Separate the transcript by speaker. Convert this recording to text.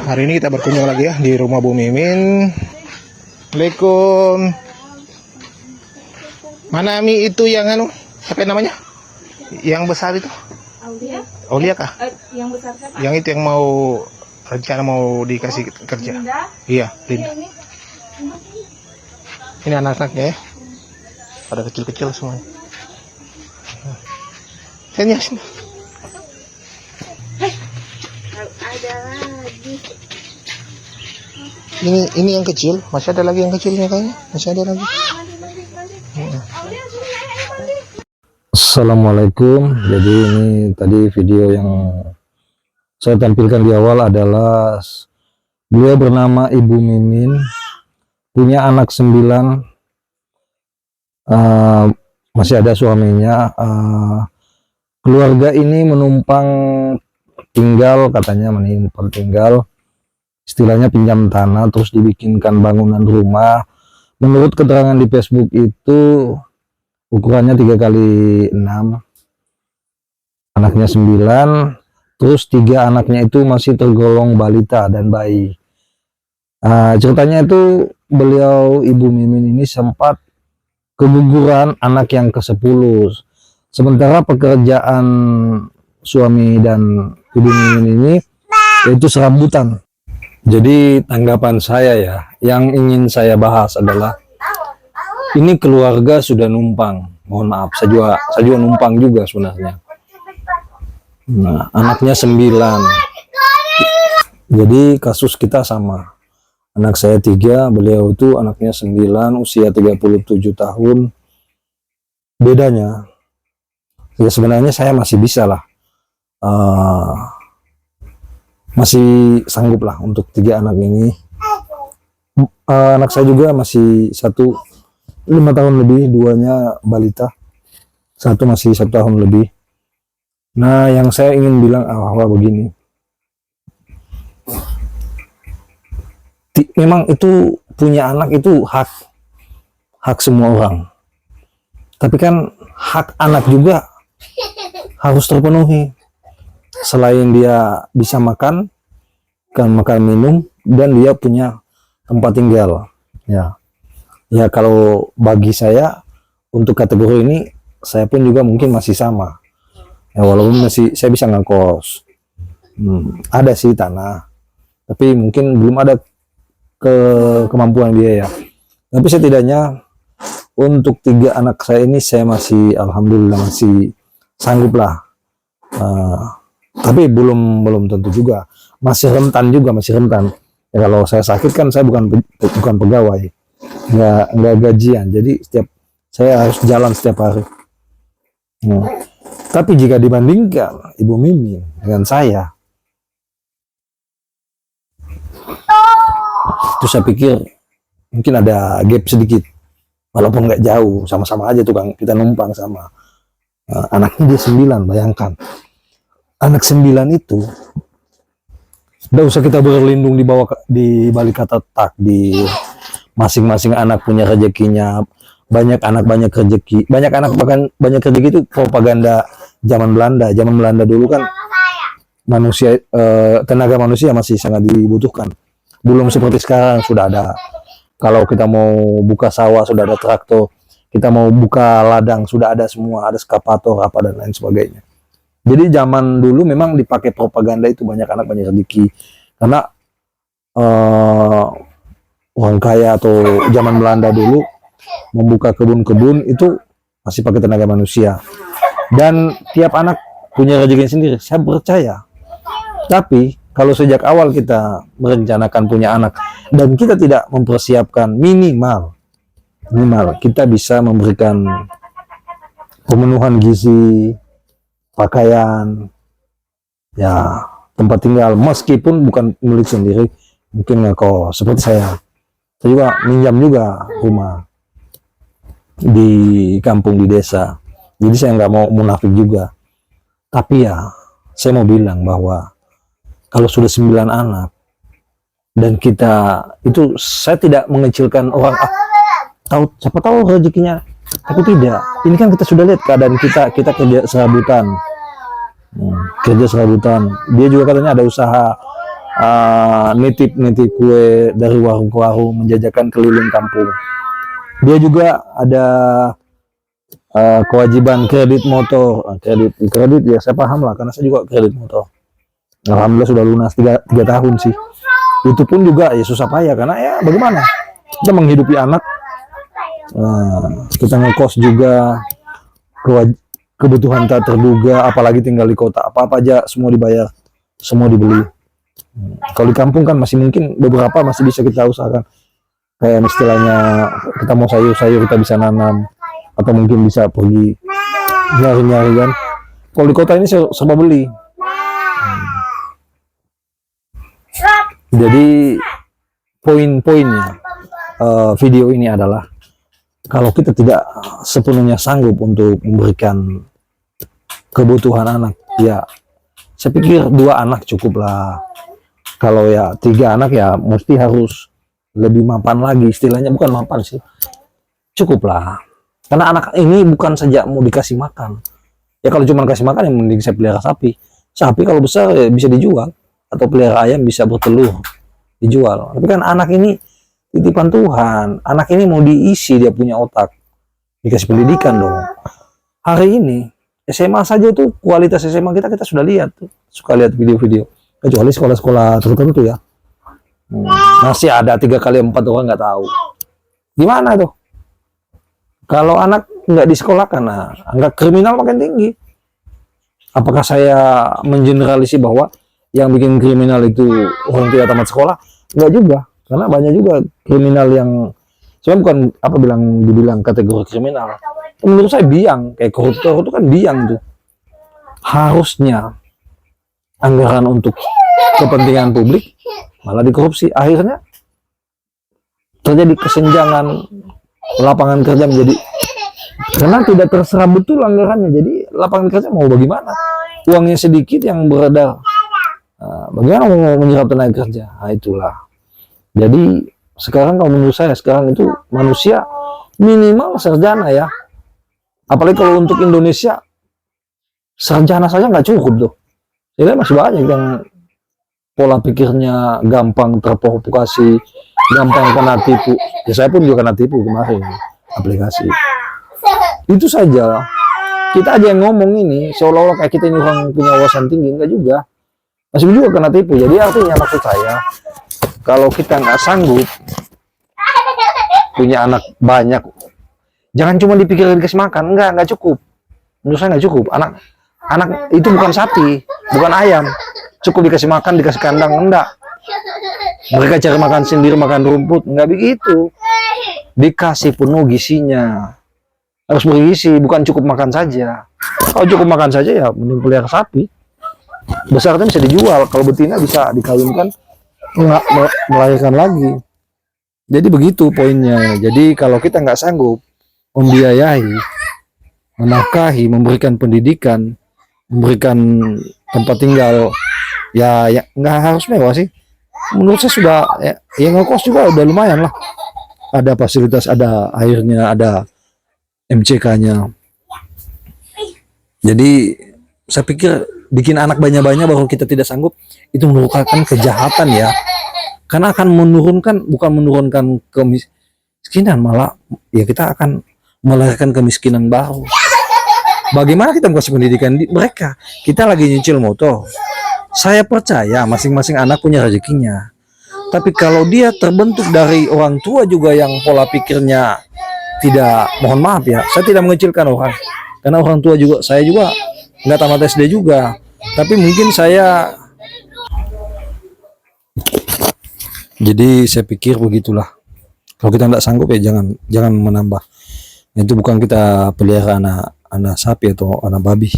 Speaker 1: Hari ini kita berkunjung lagi ya di rumah Bu Mimin. Assalamualaikum. Mana Mi itu yang anu? Apa namanya? Yang besar itu?
Speaker 2: Aulia?
Speaker 1: Aulia kah?
Speaker 2: Yang besar siapa?
Speaker 1: Yang itu yang mau rencana mau dikasih kerja.
Speaker 2: Linda?
Speaker 1: Iya, Linda.
Speaker 2: Ini.
Speaker 1: Ini anak-anaknya ya. Pada kecil-kecil semuanya. Sini ya, sini.
Speaker 2: Ada lagi.
Speaker 1: Ini yang kecil, masih ada lagi yang kecilnya kayaknya. Masih ada lagi.
Speaker 3: Assalamualaikum. Jadi ini tadi video yang saya tampilkan di awal adalah beliau bernama Ibu Mimin, punya anak 9, masih ada suaminya. Keluarga ini menumpang tinggal, katanya menumpang tinggal, istilahnya pinjam tanah terus dibikinkan bangunan rumah. Menurut keterangan di Facebook itu ukurannya 3x6, anaknya 9, terus 3 anaknya itu masih tergolong balita dan bayi. Ceritanya itu beliau Ibu Mimin ini sempat keguguran anak yang ke-10, sementara pekerjaan suami dan Ibu Mimin ini yaitu serabutan. Jadi tanggapan saya ya, yang ingin saya bahas adalah ini keluarga sudah numpang. Mohon maaf, saya juga numpang juga sebenarnya. Nah, anaknya 9. Jadi kasus kita sama. Anak saya 3, beliau itu anaknya 9, usia 37 tahun. Bedanya, ya sebenarnya saya masih bisa lah. Masih sanggup lah untuk 3 anak ini. Anak saya juga masih 5 tahun lebih, 2-nya balita, 1 masih 1 tahun lebih. Nah, yang saya ingin bilang bahwa begini, memang itu punya anak itu hak semua orang, tapi kan hak anak juga harus terpenuhi. Selain dia bisa makan minum, dan dia punya tempat tinggal, ya kalau bagi saya untuk kategori ini, saya pun juga mungkin masih sama ya, walaupun saya bisa ngekos, ada sih tanah, tapi mungkin belum ada kemampuan biaya. Tapi setidaknya untuk 3 anak saya ini saya masih alhamdulillah masih sanggup lah. Tapi belum tentu juga, masih rentan juga, ya, kalau saya sakit kan saya bukan pegawai, nggak gajian, jadi saya harus jalan setiap hari. Tapi jika dibandingkan Ibu Mimin dengan saya, itu saya pikir mungkin ada gap sedikit, walaupun nggak jauh, sama-sama aja tuh Kang, kita numpang sama. Anaknya dia 9, bayangkan. Anak 9 itu nggak usah kita berlindung di balik kata tak, di masing-masing anak punya rezekinya. Banyak anak banyak rezeki, bahkan banyak rezeki itu propaganda zaman Belanda. Zaman Belanda dulu kan manusia, tenaga manusia masih sangat dibutuhkan, belum seperti sekarang sudah ada. Kalau kita mau buka sawah sudah ada traktor, kita mau buka ladang sudah ada semua, ada eskavator apa dan lain sebagainya. Jadi zaman dulu memang dipakai propaganda itu, banyak anak banyak rezeki, karena orang kaya atau zaman Belanda dulu membuka kebun-kebun itu masih pakai tenaga manusia, dan tiap anak punya rezeki sendiri, saya percaya. Tapi kalau sejak awal kita merencanakan punya anak dan kita tidak mempersiapkan minimal kita bisa memberikan pemenuhan gizi, pakaian, ya tempat tinggal, meskipun bukan milik sendiri, mungkin ngekos seperti saya juga minjam juga rumah di kampung, di desa, jadi saya nggak mau munafik juga. Tapi ya saya mau bilang bahwa kalau sudah 9 anak dan kita itu, saya tidak mengecilkan orang, siapa tahu rezekinya, tapi tidak. Ini kan kita sudah lihat keadaan kita kerja serabutan, dia juga katanya ada usaha nitip kue dari warung ke warung, menjajakan keliling kampung. Dia juga ada kewajiban kredit motor. Kredit ya saya paham lah, karena saya juga kredit motor. Alhamdulillah sudah lunas 3 tahun sih. Itu pun juga ya susah payah, karena ya bagaimana kita menghidupi anak, kita ngekos juga, kebutuhan tak terduga, apalagi tinggal di kota, apa-apa aja semua dibayar, semua dibeli. Kalau di kampung kan masih mungkin beberapa masih bisa kita usahakan, kayak istilahnya kita mau sayur-sayur kita bisa nanam, atau mungkin bisa pergi nyari-nyari kan. Kalau di kota ini serba beli. Jadi poin-poinnya video ini adalah, kalau kita tidak sepenuhnya sanggup untuk memberikan kebutuhan anak, ya saya pikir 2 anak cukup lah. Kalau ya 3 anak ya mesti harus lebih mapan lagi, istilahnya bukan mapan sih, cukup lah. Karena anak ini bukan saja mau dikasih makan. Ya kalau cuma kasih makan, yang mending saya pelihara sapi. Sapi kalau besar ya bisa dijual, atau pelihara ayam bisa bertelur dijual. Tapi kan anak ini titipan Tuhan. Anak ini mau diisi, dia punya otak, dikasih pendidikan dong. Hari ini SMA saja itu, kualitas SMA kita sudah lihat tuh, suka lihat video-video. Kecuali sekolah-sekolah tertentu ya, masih ada 3 kali 4 orang nggak tahu. Gimana tuh kalau anak nggak disekolahkan? Nah, angka kriminal makin tinggi. Apakah saya mengeneralisasi bahwa yang bikin kriminal itu orang tidak tamat sekolah? Enggak juga, karena banyak juga kriminal yang sebenarnya bukan dibilang kategori kriminal. Menurut saya biang, kayak koruptor itu kan biang tuh. Harusnya anggaran untuk kepentingan publik malah dikorupsi, akhirnya terjadi kesenjangan lapangan kerja menjadi, karena tidak terserap betul anggarannya. Jadi lapangan kerja mau bagaimana, uangnya sedikit yang beredar. Bagaimana mau menyerap tenaga kerja? Nah, itulah. Jadi sekarang kalau menurut saya, sekarang itu manusia minimal sarjana ya. Apalagi kalau untuk Indonesia, sarjana saja nggak cukup tuh. Jadi masih banyak yang pola pikirnya gampang terprovokasi, gampang kena tipu. Ya saya pun juga kena tipu kemarin aplikasi. Itu saja. Kita aja yang ngomong ini seolah-olah kayak kita ini orang punya wawasan tinggi, enggak juga. Masih juga kena tipu. Jadi artinya maksud saya, kalau kita nggak sanggup punya anak banyak, jangan cuma dipikirin dikasih makan, enggak cukup. Menurut saya nggak cukup. Anak itu bukan sapi, bukan ayam. Cukup dikasih makan, dikasih kandang, enggak. Mereka cari makan sendiri, makan rumput, enggak begitu. Dikasih penuh gizinya. Harus bergizi, bukan cukup makan saja. Kalau cukup makan saja ya mending pelihara sapi. Besarnya bisa dijual, kalau betina bisa dikawinkan, melahirkan lagi. Jadi begitu poinnya. Jadi kalau kita nggak sanggup membiayai, menafkahi, memberikan pendidikan, memberikan tempat tinggal, ya nggak harus mewah sih. Menurut saya sudah ya ngekos juga udah lumayan lah. Ada fasilitas, ada airnya, ada MCK-nya. Jadi saya pikir bikin anak banyak-banyak baru kita tidak sanggup, itu merupakan kejahatan ya. Karena akan bukan menurunkan kemiskinan, malah ya kita akan melahirkan kemiskinan baru. Bagaimana kita kasih pendidikan mereka? Kita lagi nyicil motor. Saya percaya masing-masing anak punya rezekinya. Tapi kalau dia terbentuk dari orang tua juga yang pola pikirnya tidak, mohon maaf ya, saya tidak mengecilkan orang. Karena orang tua juga, saya juga nggak tamat SD juga. Tapi mungkin saya, jadi saya pikir begitulah. Kalau kita nggak sanggup ya jangan menambah. Itu bukan kita pelihara anak sapi atau anak babi.